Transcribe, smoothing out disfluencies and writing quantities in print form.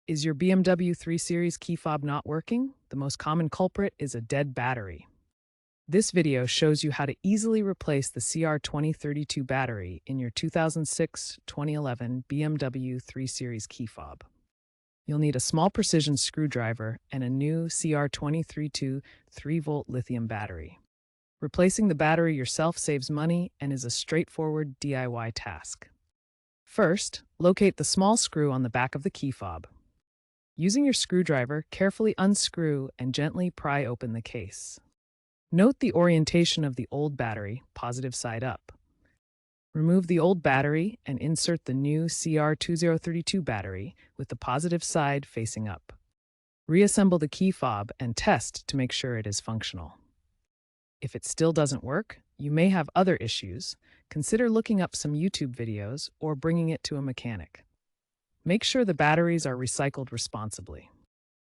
Is your BMW 3 Series key fob not working? The most common culprit is a dead battery. This video shows you how to easily replace the CR2032 battery in your 2006-2011 BMW 3 Series key fob. You'll need a small precision screwdriver and a new CR2032 3-volt lithium battery. Replacing the battery yourself saves money and is a straightforward DIY task. First, locate the small screw on the back of the key fob. Using your screwdriver, carefully unscrew and gently pry open the case. Note the orientation of the old battery, positive side up. Remove the old battery and insert the new CR2032 battery with the positive side facing up. Reassemble the key fob and test to make sure it is functional. If it still doesn't work, you may have other issues. Consider looking up some YouTube videos or bringing it to a mechanic. Make sure the batteries are recycled responsibly.